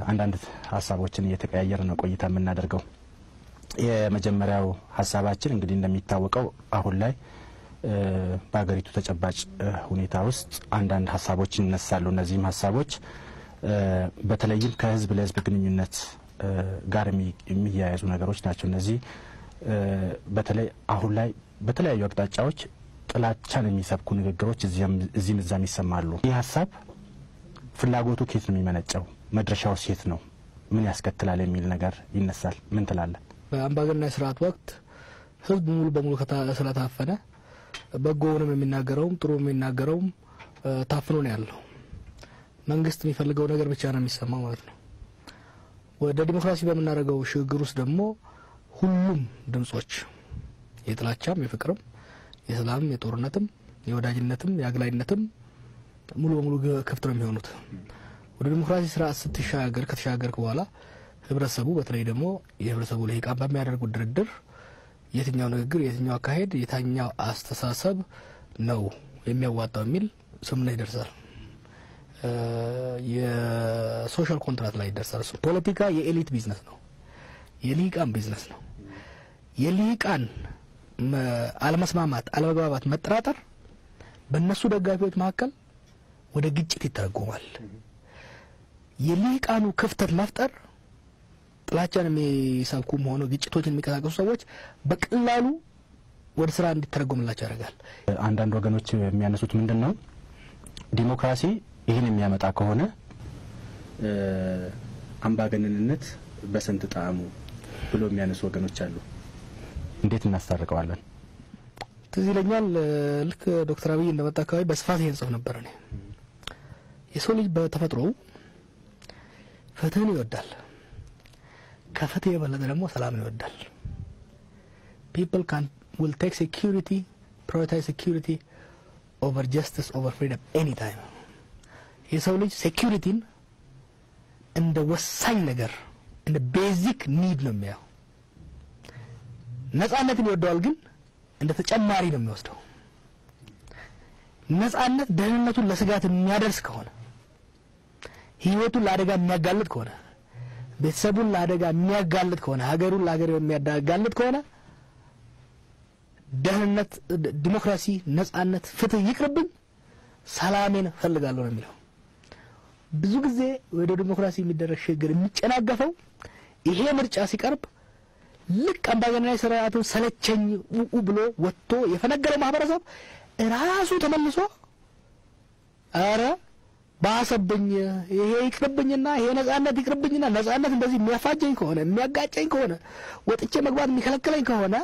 አንዳንድ ሐሳቦችን እየተቀያየርን ነው ቆይታ የምናደርገው የመጀመሪያው ሐሳባችን እንግዲህ እንደሚታወቀው አሁን ላይ በአገሪቱ ተጨባጭ ሁኔታ ውስጥ አንዳንድ ሐሳቦች ይነሳሉ እነዚህም ሐሳቦች በተለይም ከህዝብ ለህዝብ ግንኙነት ጋር የሚያያዙ ነገሮች ናቸው እነዚህ በተለይ አሁን ላይ በተለያዩ አቅጣጫዎች ጥላቻን የሚሰብኩ ንግግሮች እዚህም እዛም ይሰማሉ ይህ ሐሳብ ፍላጎቱ ከየት ነው የሚመነጨው መድረሻው የት ነው ምን ያስከትላል የሚል ነገር ይነሳል ምን ትላለህ በአምባገነናዊ ስርዓት ወቅት ህዝብ ሙሉ በሙሉ ስለታፈነ በጎውንም የሚናገረውም ጥሩ የሚናገረውም ታፍኖ ነው ያለው መንግስት የሚፈልገው ነገር ብቻ ነው የሚሰማው ማለት ነው ወደ ዲሞክራሲ በመናረጋው ሽግግር ውስጥ ደግሞ ሁሉም ድምጾች የጥላቻም የፍቅርም የሰላም የጦርነትም የወዳጅነትም የአግላይነትም ሙሉ በሙሉ ክፍት ነው የሚሆኑት ወደ ዲሞክራሲ ስርዓት ከተሻገርክ በኋላ ህብረተሰቡ በተለይ ደግሞ የህብረተሰቡ ለሂቃን በሚያደርጉት ድርድር የትኛው ንግግር የትኛው አካሄድ የታኛው አስተሳሰብ ነው የሚያዋጣው የሚል ስምምነት ይደርሳል የሶሻል ኮንትራክት ላይ ይደርሳል ፖለቲካ የኤሊት ቢዝነስ ነው የሊቃን ቢዝነስ ነው የሊቃን አለመስማማት አለመግባባት መጠራጠር በእነሱ ደጋፊዎች መካከል ወደ ግጭት ይተረጎማል የሊቃኑ ክፍተት መፍጠር ጥላቻን የሚሰብኩም ሆኖ ግጭቶችን የሚቀሳቀሱ ሰዎች በቀላሉ ወደ ስራ እንዲተረጎምላቸው ያደርጋል አንዳንድ ወገኖች የሚያነሱት ምንድነው ዲሞክራሲ ይሄን የሚያመጣ ከሆነ አምባገነንነት በስንት ጣዕሙ ብሎ የሚያነሱ ወገኖች አሉ እንዴት እናስተርቀዋለን ትዝ ይለኛል ልክ ዶክተር አብይ እንደመጣ አካባቢ በስፋት ይሄን ጽፍ ነበር እኔ የሰው ልጅ በተፈጥሮ ፍትህን ይወዳል ከፍትህ የበለጠ ደግሞ ሰላምን ይወዳል people will take security prioritize security over justice over freedom anytime የሰው ልጅ ሴኩሪቲን እንደ ወሳኝ ነገር እንደ ቤዚክ ኒድ ነው የሚያው ነፃነትን ይወዳል ግን እንደ ተጨማሪ ነው የሚወስደው ነፃነት ደህንነቱን ለስጋት የሚያደርስ ከሆነ ህይወቱን ለአደጋ የሚያጋልጥ ከሆነ ቤተሰቡን ለአደጋ የሚያጋልጥ ከሆነ ሀገሩን ለሀገር የሚያጋልጥ ከሆነ ደህንነት ዲሞክራሲ ነፃነት ፍትህ ይቅርብኝ ሰላምን ፈልጋለሁ ነው የሚለው ብዙ ጊዜ ወደ ዲሞክራሲ የሚደረግ ሽግግር የሚጨናገፈው ይሄ ምርጫ ሲቀርብ ልክ አምባገነናዊ ስርዓቱ ሰለቸኝ ብሎ ወጥቶ የፈነገረው ማህበረሰብ ራሱ ተመልሶ አረ ባሰብኝ ይሄ ይቅርብኝና ይሄ ነፃነት ይቅርብኝና ነፃነት እንደዚህ የሚያፋጀኝ ከሆነ የሚያጋጨኝ ከሆነ ወጥቼ መግባት የሚከለክለኝ ከሆነ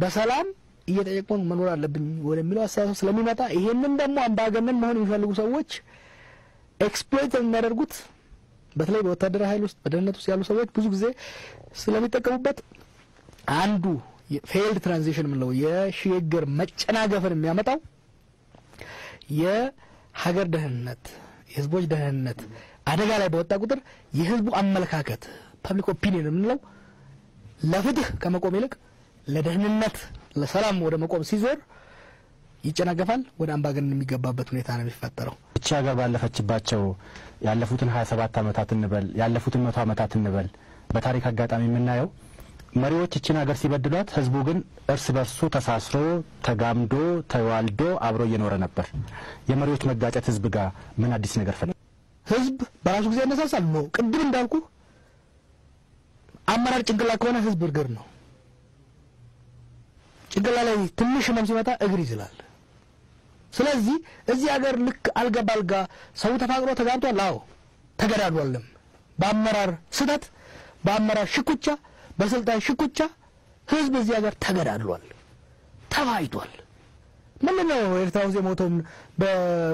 በሰላም እየተጠየቁን መኖር አለብኝ ወደሚለው አስተሳሰብ ስለሚመጣ ይሄንን ደግሞ አምባገነን መሆን የሚፈልጉ ሰዎች ኤክስፕሎይት የሚያደርጉት በተለይ በወታደራዊ ኃይል ውስጥ በደህንነት ውስጥ ያሉ ሰዎች ብዙ ጊዜ ስለሚጠቀሙበት አንዱ ፌልድ ትራንዚሽን ምንለው የሽግግር መጨናገፍን የሚያመጣው የሀገር ደህንነት የህዝቦች ደህንነት አደጋ ላይ በወጣ ቁጥር የህዝቡ አመለካከት ፐብሊክ ኦፒኒየን ምንለው ለፍትህ ከመቆም ይልቅ ለደህንነት ለሰላም ወደ መቆም ሲዞር ይጨናገፋል ወደ አምባገነን የሚገባበት ሁኔታ ነው የሚፈጠረው እቺ ሀገር ባለፈችባቸው ያለፉትን 27 አመታት እንበል ያለፉትን 100 አመታት እንበል በታሪክ አጋጣሚ የምናየው መሪዎች እቺን ሀገር ሲበድሏት ህዝቡ ግን እርስ በርሱ ተሳስሮ ተጋምዶ ተዋልዶ አብሮ እየኖረ ነበር የመሪዎች መጋጨት ህዝብ ጋር ምን አዲስ ነገር ፈለ ህዝብ በራሱ ጊዜ ያነሳሳል ነው ቅድም እንዳልኩ አመራር ጭንቅላ ከሆነ ህዝብ እርግር ነው ጭንቅላ ላይ ትንሽ ህመም ሲመጣ እግር ይዝላል ስለዚህ እዚህ ሀገር ልክ አልገባልጋ ሰው ተፋቅሮ ተጋብቷል አዎ ተገዳዷልም በአመራር ስህተት በአመራር ሽኩቻ በስልጣን ሽኩቻ ህዝብ እዚህ ሀገር ተገዳድሏል ተፋይቷል ምንድነው ኤርትራ ውስጥ የሞተው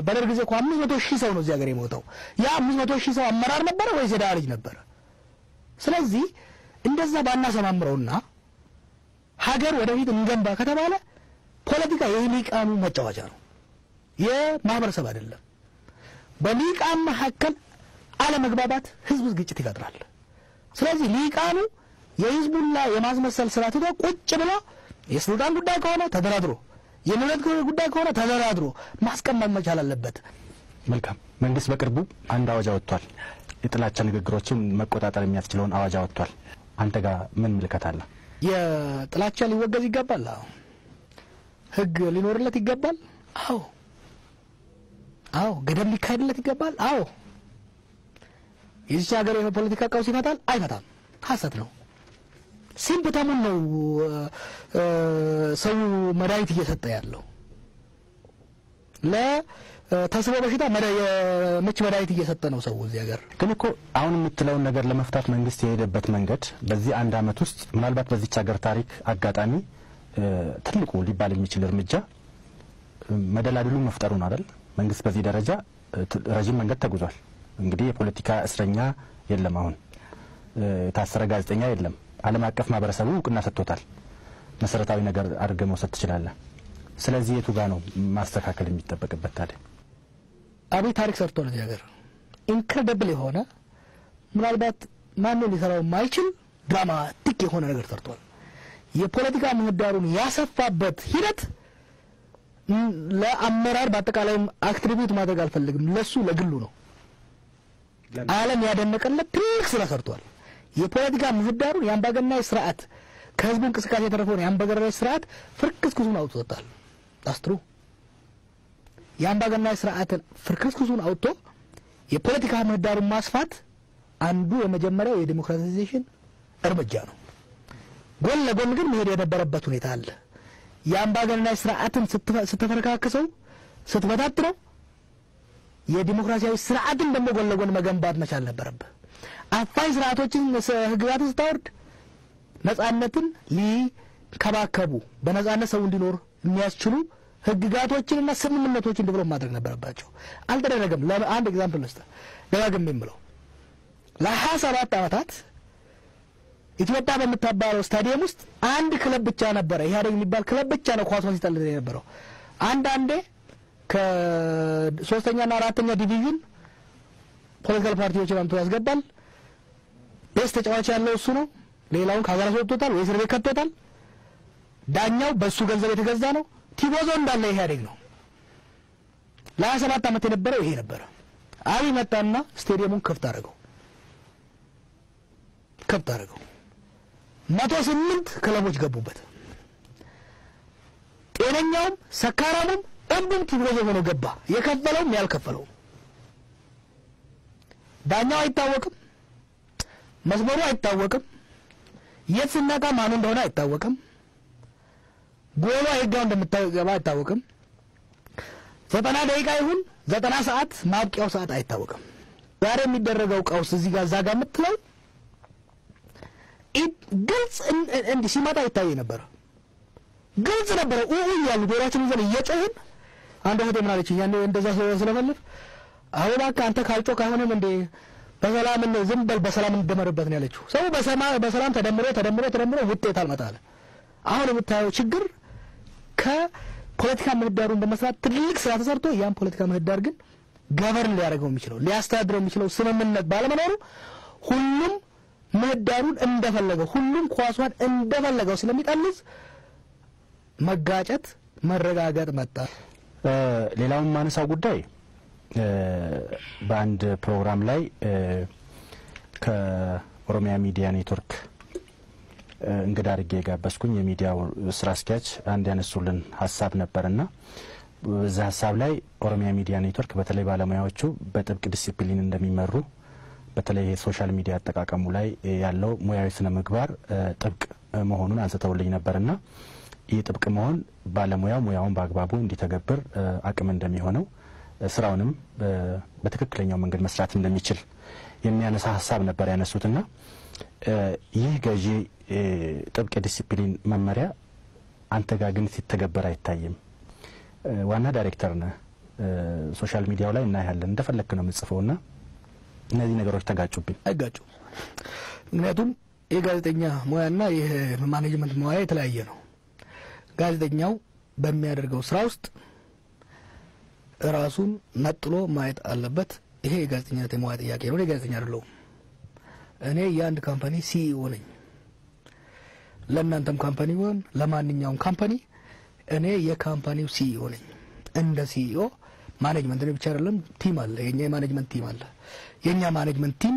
በደርግ ጊዜ 500,000 ሰው ነው እዚህ ሀገር የሞተው ያ 500,000 ሰው አመራር ነበር ወይስ የዳ ልጅ ነበር ስለዚህ እንደዛ ባናሰማምረውና ሀገር ወደፊት እንገንባ ከተባለ ፖለቲካ የሊቃኑ መጫወቻ ነው የማህበረሰብ አይደለም በሊቃን መካከል አለመግባባት ህዝብ ግጭት ይፈጥራል ስለዚህ ሊቃኑ የህዝቡና የማስመሰል ስራ ተደው ቁጭ ብሎ የስልጣን ጉዳይ ከሆነ ተደራድሮ የንብረት ጉዳይ ከሆነ ተደራድሮ ማስቀመጥ መቻል አለበት መልካም መንግስት በቅርቡ አንድ አዋጅ አወጥቷል የጥላቻ ንግግሮችን መቆጣጠር የሚያስችለውን አዋጅ አወጥቷል አንተ ጋር ምን ምልከታ አለ የጥላቻ ሊወገዝ ይገባል ህግ ሊኖርለት ይገባል አዎ ገደብ ሊካሄድለት ይገባል አዎ የዚህ ሀገር የፖለቲካ ቀውስ ይፈታል አይፈታም ሐሰት ነው ሲምፕተሙን ነው ሰው መድኃኒት እየሰጠ ያለው ለተስቦ በሽታ ምች መድኃኒት እየሰጠ ነው ሰው እዚህ ሀገር ግን እኮ አሁን የምትለውን ነገር ለመፍታት መንግስት የሄደበት መንገድ በዚህ አንድ አመት ውስጥ ምናልባት በዚህ ሀገር ታሪክ አጋጣሚ ትልቁ ሊባል የሚችል እርምጃ መደላድሉ መፍጠሩ ነው አይደል መንግስት በዚህ ደረጃ ረጅም መንገድ ተጉዟል እንግዲህ የፖለቲካ እስረኛ የለም አሁን ታሰረ ጋዜጠኛ የለም ዓለም አቀፍ ማህበረሰቡ እውቅና ሰጥቶታል መሰረታዊ ነገር አድርገው መውሰድ ትችላለህ ስለዚህ የቱ ጋር ነው ማስተካከል የሚጠበቅበት ታዲያ አብይ ታሪክ ሰርቶ ነው ያገር ኢንክሬዲብል የሆነ ምናልባት ማንንም ሊሰራው ማይችል ድራማቲክ የሆነ ነገር ሰርቷል የፖለቲካ ምህዳሩን ያሰፋበት ሂደት ለአመራር በአጠቃላይ አክቲቪቲ ማድረግ አልፈልግም ለሱ ለግሉ ነው ዓለም ያደነቀለት ትልቅ ስራ ሰርቷል የፖለቲካ ምህዳሩን ያምባገነናዊ ስርዓት ከህዝቡ እንቅስቃሴ የተረፈውን ያምባገነናዊ ስርዓት ፍርክስክሱን አውጥቶታል አስትሩ ያምባገነናዊ ስርዓትን ፍርክስክሱን አውጥቶ የፖለቲካ ምህዳሩን ማስፋት አንዱ የመጀመሪያው የዲሞክራታይዜሽን እርምጃ ነው ጎን ለጎን ግን መሄድ የነበረበት ሁኔታ አለ ያምባገነናዊ ስርዓትን ስትፈረካከሰው ስትበታትነው የዲሞክራሲያዊ ስርዓትን ደግሞ ጎን ለጎን መገንባት መቻል ነበረበት አፋኝ ስርዓቶችን ህግጋትን ስታወርድ ነጻነትን ሊከባከቡ በነጻነት ሰው እንዲኖር የሚያስችሉ ህግጋቶችንና ስምምነቶችን ዲቨሎፕ ማድረግ ነበረባቸው አልተደረገም ለአንድ ኤግዛምፕል ልስጥ ደጋግሜ የምለው ለ27 አመታት ኢትዮጵያ በመታባለው ስታዲየም ውስጥ አንድ ክለብ ብቻ ነበር ኢህአዴግ የሚባል ክለብ ብቻ ነው ኳስ ሲጠልል የነበረው አንድ ከ3ኛና 4ኛ ዲቪዥን ፖለቲካል ፓርቲዎችን አምጥቶ ያስገባል ቤስት ተጫዋች ያለው እሱ ነው ሌላውን ካዛራ ወጥቶታል ወይ እስር ቤት ከቶታል ዳኛው በሱ ገንዘብ የተገዛ ነው ቲቦዞ እንዳለ ኢህአዴግ ነው ለ27 አመት የነበረው ይሄ ነበር አብይ መጣና ስታዲየሙን ከፍት አደረገው 108 ክለቦች ገቡበት ጤነኛውም ሰካራሙም እንዱም ቲቦዞ ሆኖ ገባ የከፈለውም ያልከፈለው ዳኛው አይታወቅም መስመሩ አይታወቅም የትስናቃ ማን እንደሆነ አይታወቅም ጎሉ አይጋው እንደምታገባ አይታወቅም 90 ደቂቃ ይሁን 90 ሰዓት ማብቂያው ሰዓት አይታወቅም ዛሬ የሚደረገው ቀውስ እዚህ ጋር ዛጋ ምትለው ግልጽ እንዲ ሲመጣ ይታይ ነበር ግልጽ ነበር ያሉ ዶራችን ይዘን እየጮህን አንድ ወደ ምናለች ያኔ እንደዛ ስለፈልፍ አሁን አንተ ካልጮ ካሆነም እንደ በሰላም ነው ዝም በል በሰላም እንደመረበት ነው ያለችው ሰው በሰላም ተደምሮ ውጤት አልመጣለ አሁን የምታየው ችግር ከፖለቲካ ምህዳሩን በመስራት ትልቅ ስራ ተሰርቶ ያን ፖለቲካ ምህዳር ግን ገቨርን ሊያደርገው የሚችለው ሊያስተዳድረው የሚችለው ስምምነት ባለመኖሩ ሁሉም ምህዳሩን እንደፈለገው ሁሉም ኳሷን እንደፈለገው ስለሚጠልዝ መጋጨት መረጋጋት መጣ ሌላውን ማነሳው ጉዳይ በአንድ ፕሮግራም ላይ ከኦሮሚያ ሚዲያ ኔትወርክ እንግዳ አድርጌ ጋበዝኩኝ የሚዲያው ስራ አስኪያጅ አንድ ያነሱልን ሐሳብ ነበርና በዛ ሐሳብ ላይ ኦሮሚያ ሚዲያ ኔትወርክ በተለይ ባለሙያዎቹ በጥብቅ ዲሲፕሊን እንደሚመሩ በተለይ ሶሻል ሚዲያ አጠቃቀሙ ላይ ያለው ሙያዊ ስነ ምግባር ጥብቅ መሆኑን አንስተውልኝ ነበርና ይህ ጥብቅ መሆን ባለሙያው ሙያውን በአግባቡ እንዲተገብር አቅም እንደሚሆነው ስራውንም በትክክለኛው መንገድ መስራት እንደሚችል የሚያነሳ ሐሳብ ነበር ያነሱትና ይህ ገዢ ጥብቅ ዲሲፕሊን መመሪያ አንተ ጋር ግን ሲተገበር አይታይም ዋና ዳይሬክተር ነህ ሶሻል ሚዲያው ላይ እናያለን እንደፈለክ ነው የምጽፈውና እነዚህ ነገሮች ተጋጩብኝ አይጋጩ ምክንያቱም የጋዜጠኛ ሙያና የማኔጅመንት ሙያ የተለያየ ነው ጋዜጠኛው በሚያደርገው ስራ ውስጥ ራሱን ነጥሎ ማየት አለበት ይሄ የጋዜጠኝነት የሙያ ጥያቄ ነው የጋዜጠኛ አይደለም እኔ የአንድ ካምፓኒ ሲኢኦ ነኝ ለእናንተም ካምፓኒ ወን ለማንኛውም ካምፓኒ እኔ የካምፓኒው ሲኢኦ ነኝ እንደ ሲኢኦ ማኔጅመንት ነው ብቻ አይደለም ቲም አለ የኛ ማኔጅመንት ቲም አለ የኛ ማኔጅመንት ቲም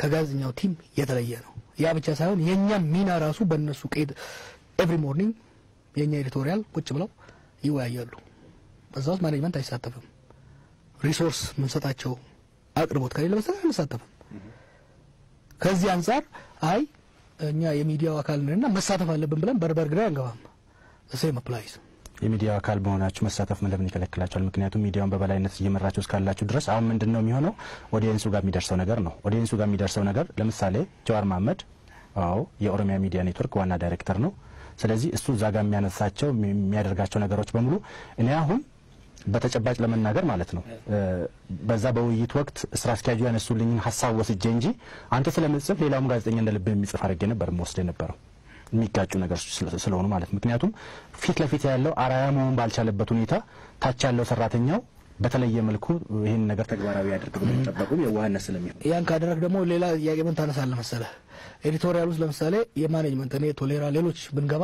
ከጋዜጠኛው ቲም የተለየ ነው ያ ብቻ ሳይሆን የኛ ሚና ራሱ በእነሱ ቀድ ኤቭሪ ሞርኒንግ የኛ ኤዲቶሪያል ቁጭ ብለው ይወያያሉ በዛው ማኔጅመንት አይሳተፍም ሪሶርስ ምንሰጣቸው አቅርቦት ከሌለ በስተቀር አንሳተፍም ከዚህ አንፃር አይ እኛ የሚዲያው አካል ነንና መሳተፍ አለብን ብለን በርበርግራ አንገባም እሰይ መፕላይስ የሚዲያው አካል በሆናችሁ መሳተፍ ምን ለምን ይከለክላችኋል ምክንያቱም ሚዲያውን በበላይነት እየመራችሁ እስካላችሁ ድረስ አሁን ምንድነው የሚሆነው ኦዲየንሱ ጋር የሚደርሰው ነገር ነው ኦዲየንሱ ጋር የሚደርሰው ነገር ለምሳሌ ጀዋር መሐመድ የኦሮሚያ ሚዲያ ኔትወርክ ዋና ዳይሬክተር ነው ስለዚህ እሱ ዛጋ የሚያነሳቸው የሚያደርጋቸው ነገሮች በሙሉ እኔ አሁን በተጨባጭ ለመናገር ማለት ነው በዛ በውይይት ወቅት ስራ አስኪያጁ ያነሱልኝ ሐሳብ ወስጄ እንጂ አንተ ስለምጽፍ ሌላውም ጋዜጠኛ እንደልብ የሚጽፍ አድርጌ ነበር ወስደ ነበረው የሚጋጩ ነገር ስለሆኑ ማለት ምክንያቱም ፊት ለፊት ያለው አራያ መሆን ባልቻለበት ሁኔታ ታች ያለው ሰራተኛው በተለየ መልኩ ይሄን ነገር ተግባራዊ ያደርግ ብለው ተጠብቁ የዋህነት ስለሚሆን ያን ካደረክ ደግሞ ሌላ ያገመን ታነሳለህ መሰለህ ኤዲቶሪያል ውስጥ ለምሳሌ የማኔጅመንት እኔ ቶሌራ ሌሎች ብንገባ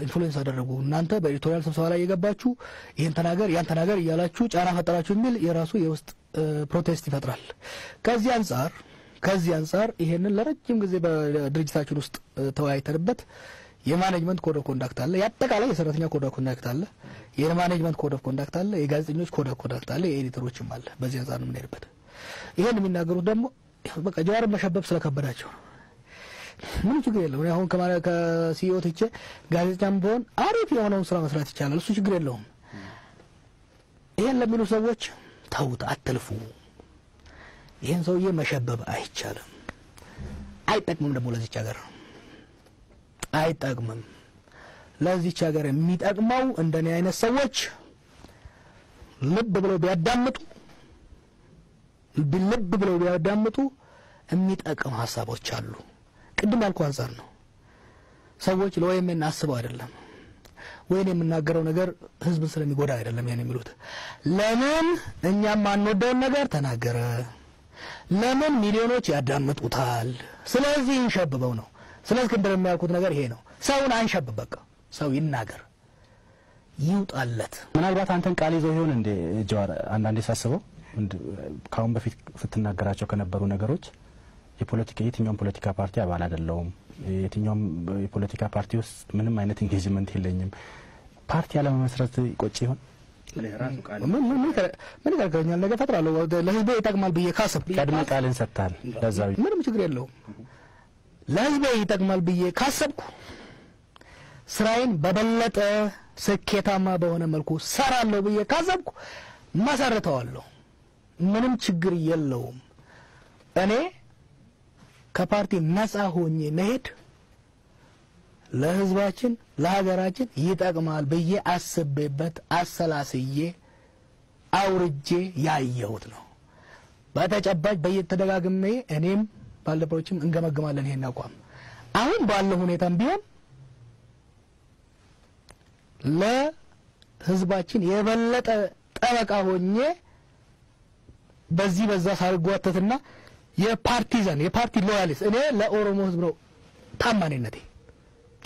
ኢንፍሉዌንስ አደረጉ እናንተ በኤዲቶሪያል ስብሰባ ላይ የገባችሁ ይሄን ተናገር ያን ተናገር ይያላችሁ ጫና ፈጠራችሁ የሚል የራሱ የውስጥ ፕሮቴስት ይፈጥራል ከዚህ አንፃር ይሄንን ለረጅም ጊዜ በድርጅታችን ውስጥ ተወያይተንበት የማኔጅመንት ኮድ ኦፍ ኮንዳክት አለ ያጠቃላይ የሰራተኛ ኮድ ኦፍ ኮንዳክት አለ የማኔጅመንት ኮድ ኦፍ ኮንዳክት አለ የጋዜጠኞች ኮድ ኦፍ ኮንዳክት አለ የኤዲተሮችም አለ በዚህ አንፃር ነው የምንሄድበት ይሄን የሚናገሩት ደግሞ በቃ ጀዋር መሸበብ ስለከበዳቸው ምን ችግር የለውም አሁን ከሲኢኦ ትቼ ጋዜጣም ቢሆን አሪፍ የሆነውን ስራ መስራት ይቻላል እሱ ችግር የለውም ይሄን ለሚሉ ሰዎች ታውት አትልፉ ይሄን ሰውዬ መሸበብ አይቻልም አይጠቅምም ደግሞ ለዚች ሀገር አይጠቅምም ለዚች ሀገር የሚጠቅመው እንደኔ አይነት ሰዎች ልብ ብለው ቢያዳምጡ የሚጠቅም ሐሳቦች አሉ ቅድም ያልኩ አንፃር ነው ሰዎች ለወይምን አስበው አይደለም ወይኔ የምናገረው ነገር ህዝብን ስለሚጎዳ አይደለም ያን የሚሉት ለምን እኛም ማንወደው ነገር ተናገረ ለምን ሚሊዮኖች ያዳምጡታል ስለዚህ እንሸብበው ነው ስለዚህ እንደሚያውቁት ነገር ይሄ ነው ሰውን አንሸብብ በቃ ሰው ይናገር ይውጣለት ምናልባት አንተን ቃል ይዘው ይሆን እንደ ጀዋር አንዳንዴ ሳስበው ካሁን በፊት ፍትናገራቸው ከነበሩ ነገሮች የትኛውም ፖለቲካ ፓርቲ አባል አይደለሁም የትኛውም የፖለቲካ ፓርቲ ውስጥ ምንም አይነት ኢንጌጅመንት የለኝም ፓርቲ ያለመመስረት ይቆጭ ይሆን ለራሱ ቃል ምን ያደርጋኛል ነገር ፈጥራለሁ ለህዝብ ይጠቅማል ብዬ ካሰብኩ ቀድመ ቃልን ሰጥታል ለዛው ምንም ችግር የለውም ለህዝብ ይጠቅማል ብዬ ካሰብኩ ስራዬን በበለጠ ስኬታማ በሆነ መልኩ ሰራለሁ ብዬ ካሰብኩ ማሰረታዋለሁ ምንም ችግር የለውም እኔ ከፓርቲ ነፃ ሆኜ መሄድ ለህዝባችን ለሀገራችን ይጠቅማል ብዬ አስቤበት አሰላስዬ አውርጄ ያየሁት ነው በተጨባጭ በየተደጋግሜ እኔም ባለፈዎችም እንገመግማለን ይሄን አቋም አሁን ባለው ሁኔታም ቢሆን ለህዝባችን የበለጠ ጠበቃ ሆኜ በዚህ በዛ ሳልጓተትና የፓርቲ ሎያሊስት እኔ ለኦሮሞ ህዝብ ነው ታማኝነቴ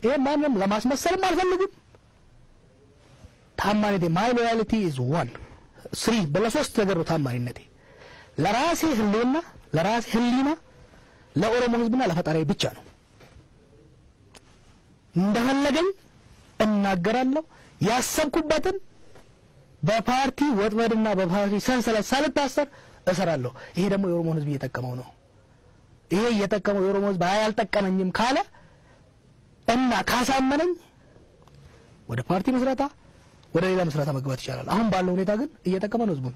ይሄ ማንንም ለማስመሰልም አልፈልግም ታማኝነቴ my loyalty is 3 በለሶስት ነገር ነው ታማኝነቴ ለራሴ ህሊና ለኦሮሞ ህዝብና ለፈጣሪ ብቻ ነው እንደፈለገኝ እናገራለሁ ያሰብኩበትን በፓርቲ ወጥመድና በፓርቲ ሰንሰለት ሳልታሰር እሰራለሁ ይሄ ደግሞ የኦሮሞ ህዝብ እየተጠቀመው ነው ይሄ እየተጠቀመው የኦሮሞ ህዝብ አያልጠቀመኝም ካለ እና ካሳመነኝ ወደ ፓርቲ መስራታ ወደ ሌላ መስራታ መግባት ይችላል አሁን ባለው ሁኔታ ግን እየተጠቀመ ነው ህዝቡን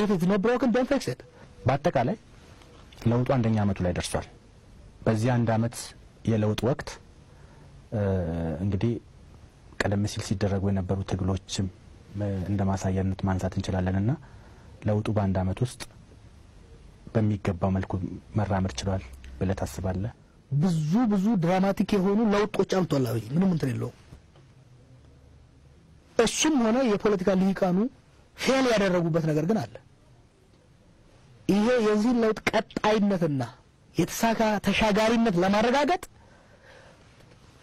if it's not broken don't fix it በአጠቃላይ ለውጡ አንደኛ አመቱ ላይ ደርሷል በዚህ አንድ አመት የለውጥ ወቅት እንግዲህ ቀደም ሲል ሲደረጉ የነበሩ ትግሎችም እንደማሳያነት ማንሳት እንችላለንና ለውጡ በአንድ አመት ውስጥ በሚገባው መልኩ መራመድ ይችላል ብለህ ታስባለህ ብዙ ድራማቲክ የሆኑ ለውጦች አምጥቷል ምንም እንትን የለው እሱም ሆነ የፖለቲካ ልሂቃኑ ፌል ያደረጉበት ነገር ግን አለ ይሄ የዚህ ለውጥ ቀጣይነትና የተሳካ ተሻጋሪነት ለማረጋገጥ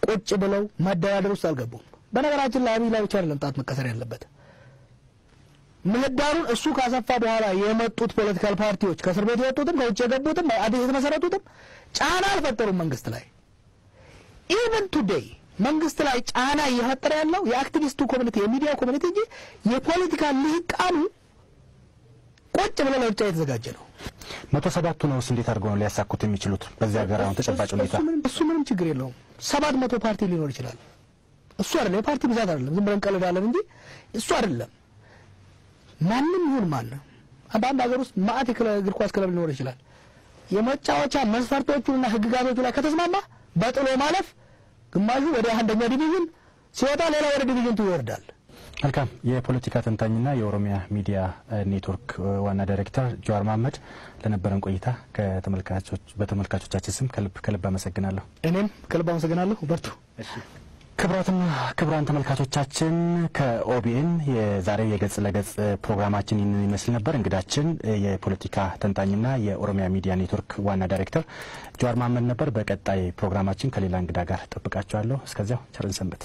ቁጭ ብለው መደራደር ውስጥ አልገቡም በነገራችን ላይ አብይ ላይ ብቻ አይደለም ጣት መቀሰር ያለበት ምህዳሩን እሱ ካሰፋ በኋላ የመጡት ፖለቲካል ፓርቲዎች ከእስር ቤት የወጡትም ከውጭ የገቡትም አዲስ የተመሰረቱትም ጫና አልፈጠሩም መንግስት ላይ። ኢቨን ቱዴይ መንግስት ላይ ጫና እየፈጠረ ያለው የአክቲቪስቱ ኮሚኒቲ የሚዲያ ኮሚኒቲ እንጂ የፖለቲካ ልሂቃኑ ቁጭ ብለው ለብቻ የተዘጋጀ ነው። 107ቱ ነውስ እንዴት አድርገው ነው ሊያሳኩት የሚችሉት በዚህ ሀገር አሁን ተጨባጭ ሁኔታ? እሱ ምንም ችግር የለውም። 700 ፓርቲ ሊኖር ይችላል። እሱ አይደለም የፓርቲ ብዛት አይደለም። ዝም ብለን ቀልዳለን እንጂ እሱ አይደለም። ማንም ይሁን ማንም በአንድ ሀገር ውስጥ ማአት እግር ኳስ ክለብ ሊኖር ይችላል። የመጫወቻ መስፈርቶቹና ህግጋቶቹ ላይ ከተስማማ በጥሎ ማለፍ ግማሹ ወደ አንደኛ ዲቪዥን ሲወጣ ሌላ ወደ ዲቪዥን ይወርዳል። መልካም። የፖለቲካ ተንታኝና የኦሮሚያ ሚዲያ ኔትወርክ ዋና ዳይሬክተር ጀዋር መሐመድ ለነበረን ቆይታ በተመልካቾቻችን ስም ከልብ አመሰግናለሁ። እኔም ከልብ አመሰግናለሁ። በርቱ። ክቡራትና ክቡራን ተመልካቾቻችን ከኦቢኤን የዛሬው የገጽ ለገጽ ፕሮግራማችን ይህንን ይመስል ነበር። እንግዳችን የፖለቲካ ተንታኝና የኦሮሚያ ሚዲያ ኔትወርክ ዋና ዳይሬክተር ጀዋር መሐመድ ነበር። በቀጣይ ፕሮግራማችን ከሌላ እንግዳ ጋር ጠብቃችኋለሁ። እስከዚያው ቸርን ሰንብት።